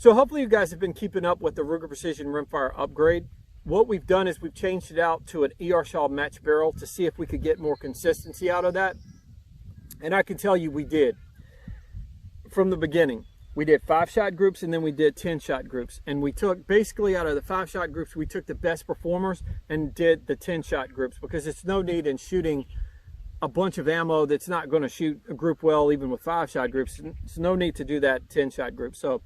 So hopefully you guys have been keeping up with the Ruger Precision Rimfire upgrade. What we've done is we've changed it out to an ER Shaw match barrel to see if we could get more consistency out of that. And I can tell you we did. From the beginning, we did 5-shot groups and then we did 10-shot groups. And we took, basically out of the 5-shot groups, we took the best performers and did the 10-shot groups, because it's no need in shooting a bunch of ammo that's not going to shoot a group well, even with 5-shot groups. It's no need to do that 10-shot group. So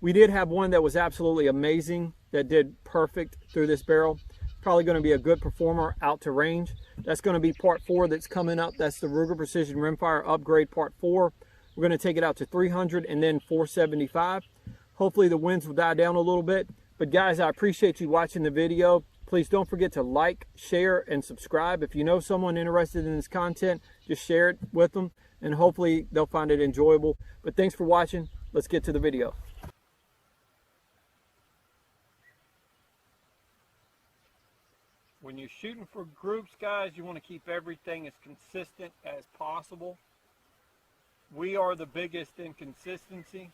we did have one that was absolutely amazing, that did perfect through this barrel. Probably going to be a good performer out to range. That's going to be part 4 that's coming up. That's the Ruger Precision Rimfire upgrade part 4. We're going to take it out to 300 and then 475. Hopefully the winds will die down a little bit. But guys, I appreciate you watching the video. Please don't forget to like, share, and subscribe. If you know someone interested in this content, just share it with them, and hopefully they'll find it enjoyable. But thanks for watching. Let's get to the video. When you're shooting for groups, guys, you want to keep everything as consistent as possible. We are the biggest inconsistency.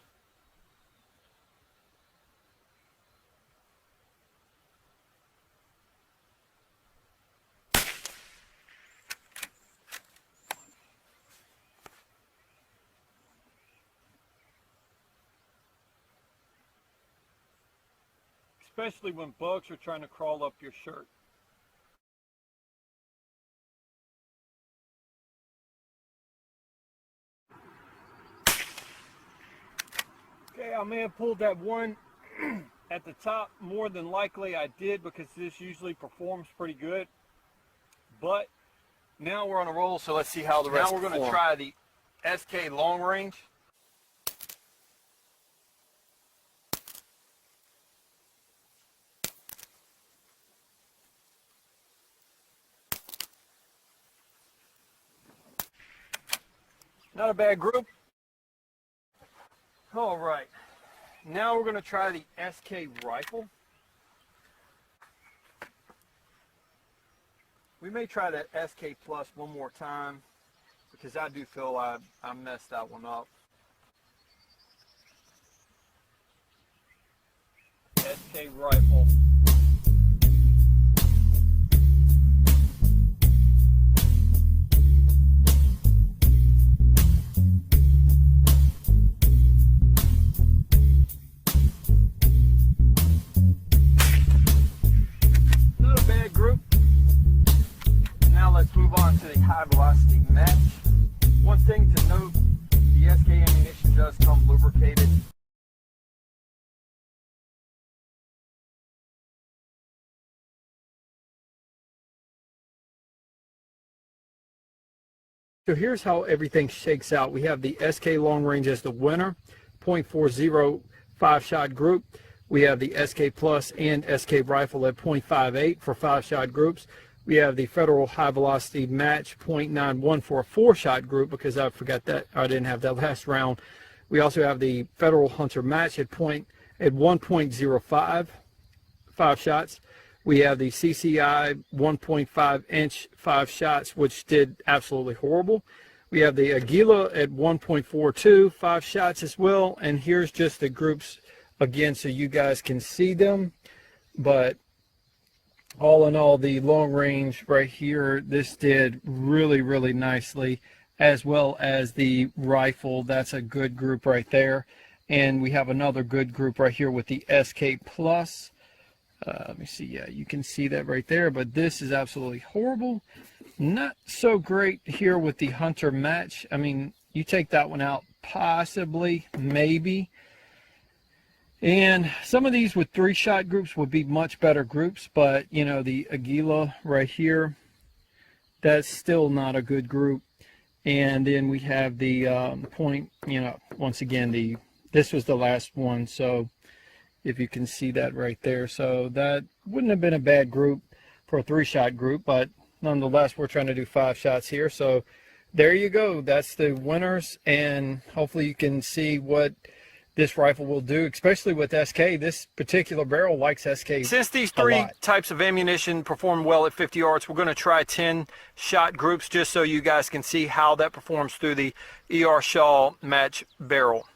Especially when bugs are trying to crawl up your shirt. Okay, I may have pulled that one at the top. More than likely I did, because this usually performs pretty good. But now we're on a roll, so let's see how the rest. Now we're going to try the SK long range. Not a bad group. All right, now we're going to try the SK rifle. We may try the SK Plus one more time, because I do feel I messed that one up. SK rifle. To the high velocity match. One thing to note, the SK ammunition does come lubricated. So here's how everything shakes out. We have the SK long range as the winner, 0.40 5-shot group. We have the SK Plus and SK rifle at 0.58 for 5-shot groups. We have the Federal High Velocity Match 0.91 for a 4-shot group, because I forgot that I didn't have that last round. We also have the Federal Hunter Match at 1.05 5 shots. We have the CCI 1.5 inch 5 shots, which did absolutely horrible. We have the Aguila at 1.42 5 shots as well. And here's just the groups again, so you guys can see them. But all in all, the long range right here, this did really, really nicely, as well as the rifle. That's a good group right there. And we have another good group right here with the SK Plus. Let me see. Yeah, you can see that right there. But this is absolutely horrible. Not so great here with the Hunter Match. I mean, you take that one out, possibly, maybe. And some of these with 3-shot groups would be much better groups, but you know, the Aguila right here, that's still not a good group. And then we have the point, you know, once again, this was the last one, so if you can see that right there. So that wouldn't have been a bad group for a 3-shot group, but nonetheless, we're trying to do 5 shots here. So there you go. That's the winners, and hopefully you can see what this rifle will do, especially with SK. This particular barrel likes SK. Since these 3 types of ammunition perform well at 50 yards, we're going to try 10-shot groups just so you guys can see how that performs through the ER Shaw match barrel.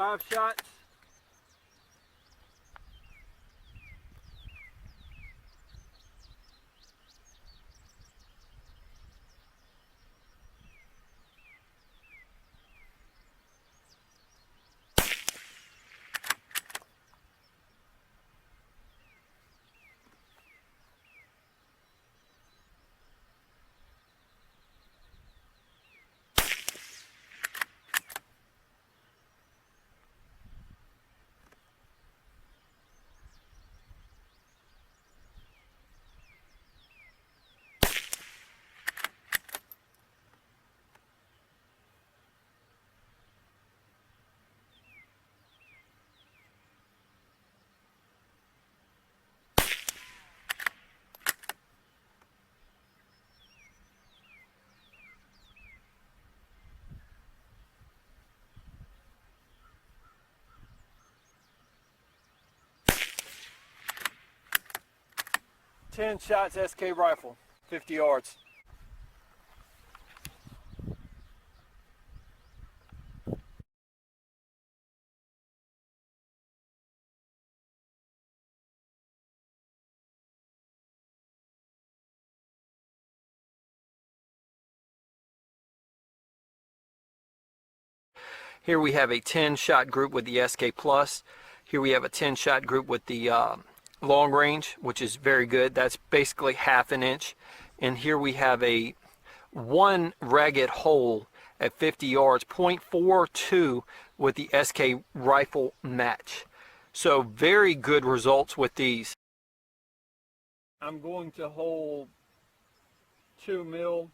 5 shots. Ten shots SK rifle, 50 yards. Here we have a 10-shot group with the SK Plus. Here we have a 10-shot group with the long range, which is very good. That's basically half an inch. And here we have a 1 ragged hole at 50 yards, 0.42 with the SK rifle match. So very good results with these. I'm going to hold 2 mil.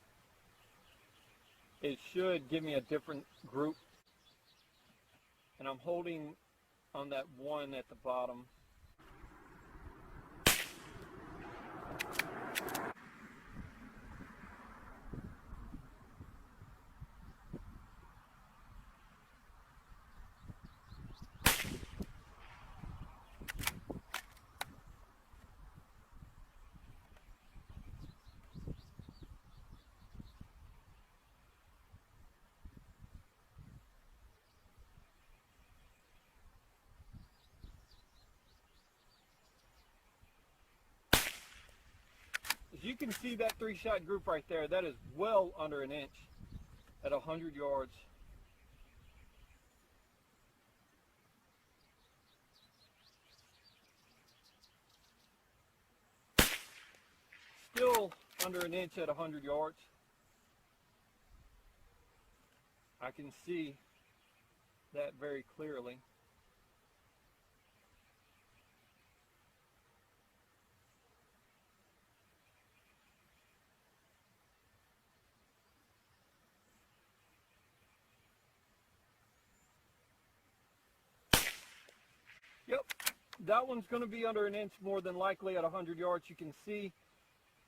It should give me a different group. And I'm holding on that 1 at the bottom. As you can see, that 3-shot group right there, that is well under an inch at 100 yards. Still under an inch at 100 yards. I can see that very clearly. Yep, that one's going to be under an inch more than likely at 100 yards. You can see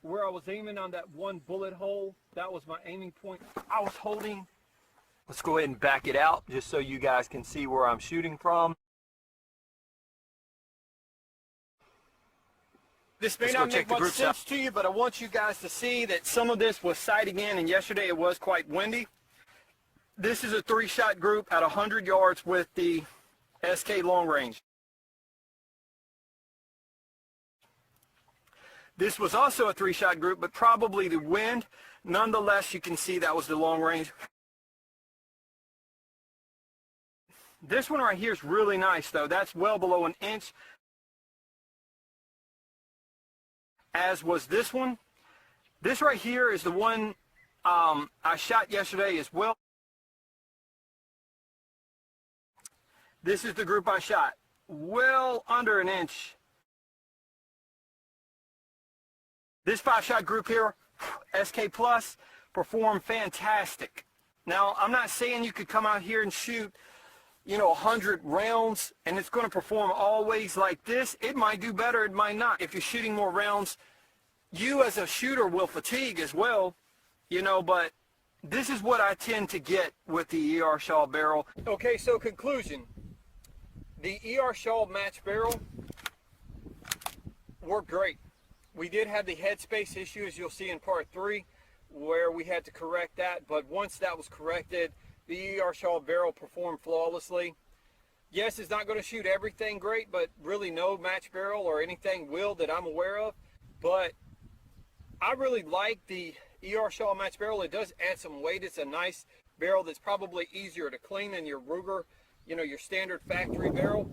where I was aiming on that 1 bullet hole. That was my aiming point I was holding. Let's go ahead and back it out just so you guys can see where I'm shooting from. This may not make much sense to you, but I want you guys to see that some of this was sighting in, and yesterday it was quite windy. This is a 3-shot group at 100 yards with the SK long range. This was also a 3-shot group, but probably the wind. Nonetheless, you can see that was the long range. This one right here is really nice, though. That's well below an inch, as was this one. This right here is the one I shot yesterday as well. This is the group I shot. Well under an inch. This 5-shot group here, SK Plus, performed fantastic. Now, I'm not saying you could come out here and shoot, 100 rounds and it's going to perform always like this. It might do better, it might not. If you're shooting more rounds, you as a shooter will fatigue as well, but this is what I tend to get with the ER Shaw barrel. Okay, so conclusion. The ER Shaw match barrel worked great. We did have the headspace issue, as you'll see in part 3, where we had to correct that. But once that was corrected, the ER Shaw barrel performed flawlessly. Yes, it's not going to shoot everything great, but really no match barrel or anything will that I'm aware of. But I really like the ER Shaw match barrel. It does add some weight. It's a nice barrel that's probably easier to clean than your Ruger, you know, your standard factory barrel.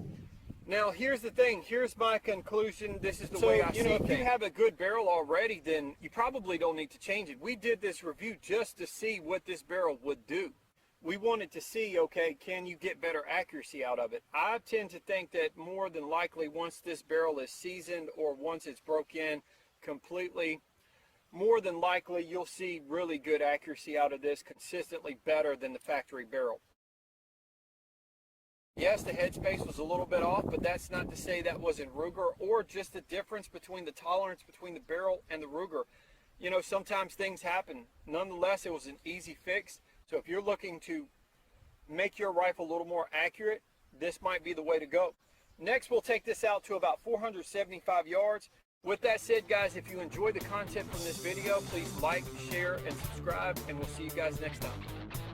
Now, here's the thing. Here's my conclusion. This is the way I see it. If you have a good barrel already, then you probably don't need to change it. We did this review just to see what this barrel would do. We wanted to see, okay, can you get better accuracy out of it? I tend to think that more than likely once this barrel is seasoned or once it's broke in completely, more than likely you'll see really good accuracy out of this, consistently better than the factory barrel. Yes, the headspace was a little bit off, but that's not to say that wasn't Ruger or just the difference between the tolerance between the barrel and the Ruger. You know, sometimes things happen. Nonetheless, it was an easy fix. So if you're looking to make your rifle a little more accurate, this might be the way to go. Next, we'll take this out to about 475 yards. With that said, guys, if you enjoyed the content from this video, please like, share, and subscribe, and we'll see you guys next time.